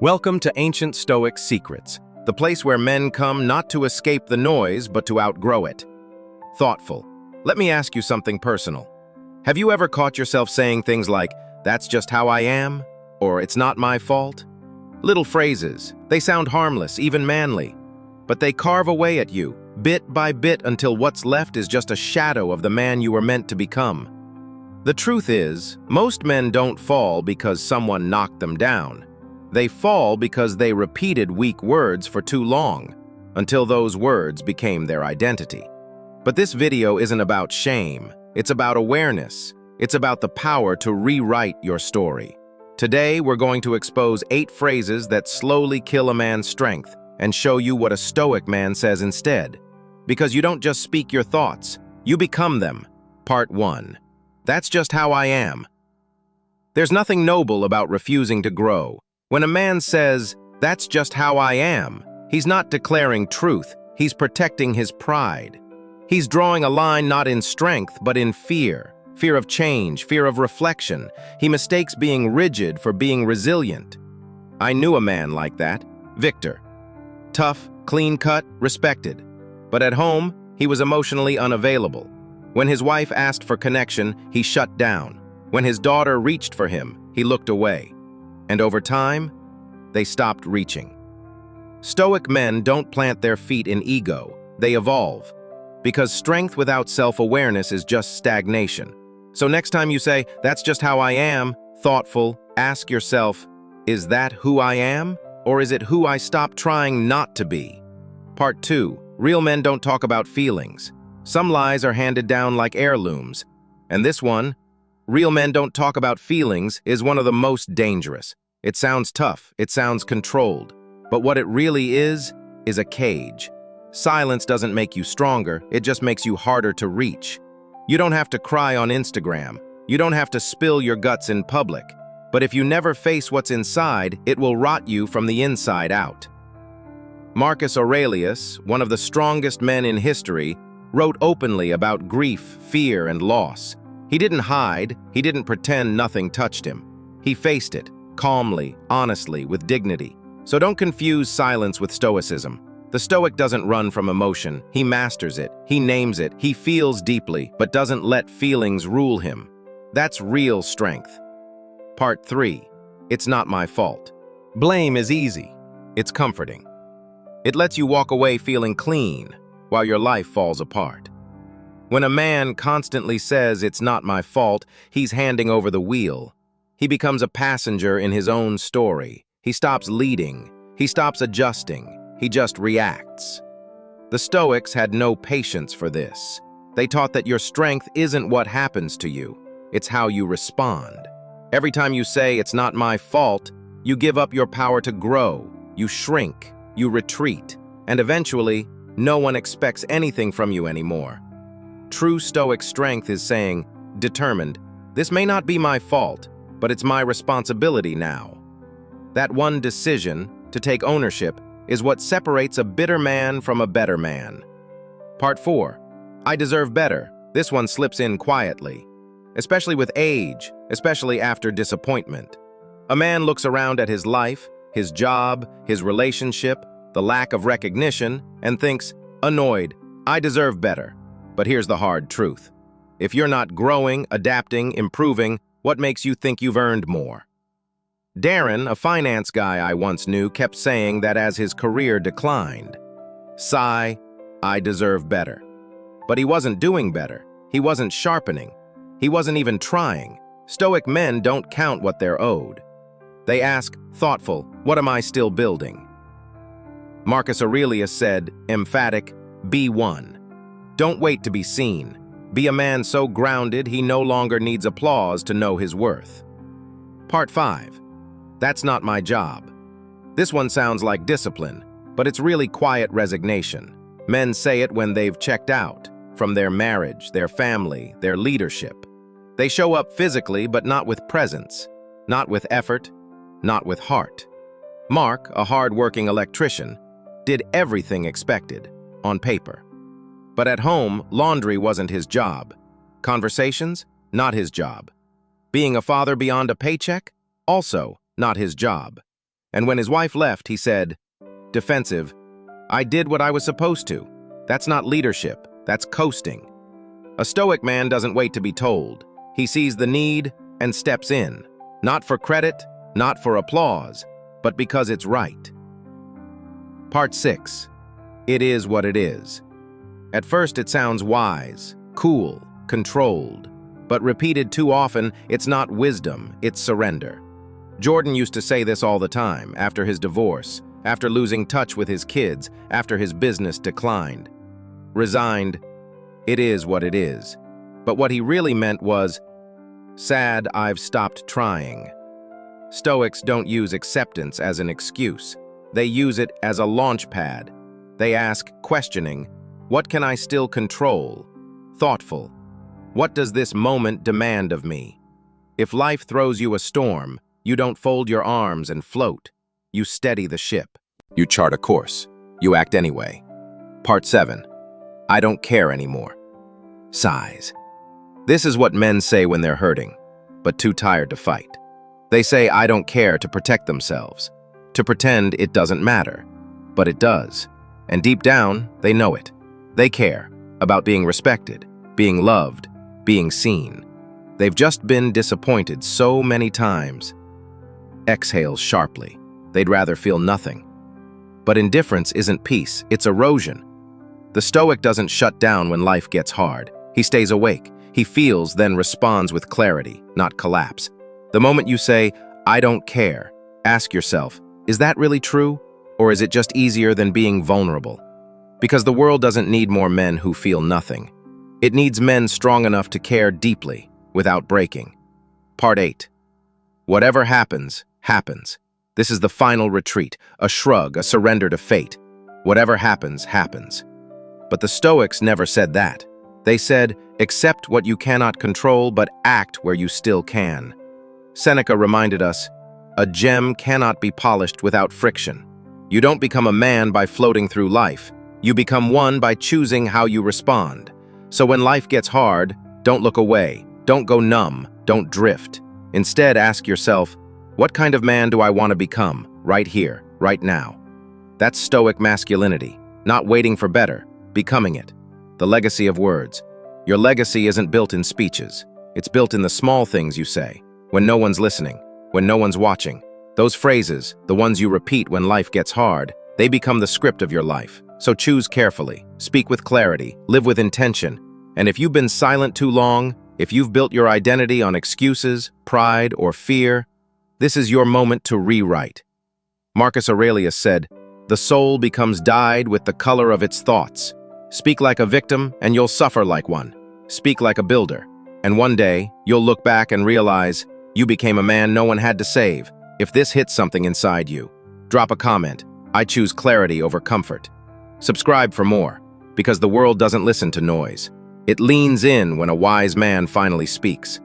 Welcome to Ancient Stoic Secrets, the place where men come not to escape the noise, but to outgrow it. Thoughtful. Let me ask you something personal. Have you ever caught yourself saying things like, "That's just how I am," or "It's not my fault"? Little phrases. They sound harmless, even manly. But they carve away at you, bit by bit, until what's left is just a shadow of the man you were meant to become. The truth is, most men don't fall because someone knocked them down. They fall because they repeated weak words for too long, until those words became their identity. But this video isn't about shame. It's about awareness. It's about the power to rewrite your story. Today, we're going to expose 8 phrases that slowly kill a man's strength and show you what a Stoic man says instead. Because you don't just speak your thoughts, you become them. Part 1. That's just how I am. There's nothing noble about refusing to grow. When a man says, "That's just how I am," he's not declaring truth, he's protecting his pride. He's drawing a line not in strength, but in fear. Fear of change, fear of reflection. He mistakes being rigid for being resilient. I knew a man like that, Victor. Tough, clean-cut, respected. But at home, he was emotionally unavailable. When his wife asked for connection, he shut down. When his daughter reached for him, he looked away. And over time, they stopped reaching. Stoic men don't plant their feet in ego, they evolve. Because strength without self-awareness is just stagnation. So next time you say, "That's just how I am," thoughtful, ask yourself, is that who I am? Or is it who I stopped trying not to be? Part 2. Real men don't talk about feelings. Some lies are handed down like heirlooms. And this one, real men don't talk about feelings, is one of the most dangerous. It sounds tough, it sounds controlled, but what it really is a cage. Silence doesn't make you stronger, it just makes you harder to reach. You don't have to cry on Instagram, you don't have to spill your guts in public, but if you never face what's inside, it will rot you from the inside out. Marcus Aurelius, one of the strongest men in history, wrote openly about grief, fear, and loss. He didn't hide, he didn't pretend nothing touched him. He faced it, calmly, honestly, with dignity. So don't confuse silence with stoicism. The Stoic doesn't run from emotion, he masters it, he names it, he feels deeply, but doesn't let feelings rule him. That's real strength. Part 3. It's not my fault. Blame is easy. It's comforting. It lets you walk away feeling clean, while your life falls apart. When a man constantly says, "It's not my fault," he's handing over the wheel. He becomes a passenger in his own story. He stops leading. He stops adjusting. He just reacts. The Stoics had no patience for this. They taught that your strength isn't what happens to you. It's how you respond. Every time you say, "It's not my fault," you give up your power to grow. You shrink. You retreat. And eventually, no one expects anything from you anymore. True Stoic strength is saying, determined, "This may not be my fault, but it's my responsibility now." That one decision, to take ownership, is what separates a bitter man from a better man. Part 4. I deserve better. This one slips in quietly, especially with age, especially after disappointment. A man looks around at his life, his job, his relationship, the lack of recognition, and thinks, annoyed, I deserve better. But here's the hard truth. If you're not growing, adapting, improving, what makes you think you've earned more? Darren, a finance guy I once knew, kept saying that as his career declined. Sigh, I deserve better. But he wasn't doing better. He wasn't sharpening. He wasn't even trying. Stoic men don't count what they're owed. They ask, thoughtful, what am I still building? Marcus Aurelius said, emphatic, be one. Don't wait to be seen. Be a man so grounded he no longer needs applause to know his worth. Part 5. That's not my job. This one sounds like discipline, but it's really quiet resignation. Men say it when they've checked out, from their marriage, their family, their leadership. They show up physically, but not with presence, not with effort, not with heart. Mark, a hard-working electrician, did everything expected, on paper. But at home, laundry wasn't his job. Conversations? Not his job. Being a father beyond a paycheck? Also not his job. And when his wife left, he said, defensive, "I did what I was supposed to. That's not leadership, that's coasting." A Stoic man doesn't wait to be told. He sees the need and steps in, not for credit, not for applause, but because it's right. Part 6. It is what it is. At first it sounds wise, cool, controlled, but repeated too often, it's not wisdom, it's surrender. Jordan used to say this all the time, after his divorce, after losing touch with his kids, after his business declined. Resigned, it is what it is. But what he really meant was, sad, I've stopped trying. Stoics don't use acceptance as an excuse. They use it as a launch pad. They ask, questioning, what can I still control? Thoughtful, what does this moment demand of me? If life throws you a storm, you don't fold your arms and float. You steady the ship. You chart a course. You act anyway. Part 7. I don't care anymore. Sighs. This is what men say when they're hurting, but too tired to fight. They say I don't care to protect themselves, to pretend it doesn't matter. But it does. And deep down, they know it. They care about being respected, being loved, being seen. They've just been disappointed so many times. Exhales sharply. They'd rather feel nothing. But indifference isn't peace, it's erosion. The Stoic doesn't shut down when life gets hard. He stays awake. He feels, then responds with clarity, not collapse. The moment you say, I don't care, ask yourself, is that really true? Or is it just easier than being vulnerable? Because the world doesn't need more men who feel nothing. It needs men strong enough to care deeply, without breaking. Part 8. Whatever happens, happens. This is the final retreat, a shrug, a surrender to fate. Whatever happens, happens. But the Stoics never said that. They said, accept what you cannot control, but act where you still can. Seneca reminded us, a gem cannot be polished without friction. You don't become a man by floating through life. You become one by choosing how you respond. So when life gets hard, don't look away, don't go numb, don't drift. Instead, ask yourself, what kind of man do I want to become, right here, right now? That's Stoic masculinity, not waiting for better, becoming it. The legacy of words. Your legacy isn't built in speeches. It's built in the small things you say, when no one's listening, when no one's watching. Those phrases, the ones you repeat when life gets hard, they become the script of your life. So choose carefully, speak with clarity, live with intention. And if you've been silent too long, if you've built your identity on excuses, pride, or fear, this is your moment to rewrite. Marcus Aurelius said, the soul becomes dyed with the color of its thoughts. Speak like a victim, and you'll suffer like one. Speak like a builder, and one day, you'll look back and realize you became a man no one had to save. If this hits something inside you, drop a comment. I choose clarity over comfort. Subscribe for more, because the world doesn't listen to noise. It leans in when a wise man finally speaks.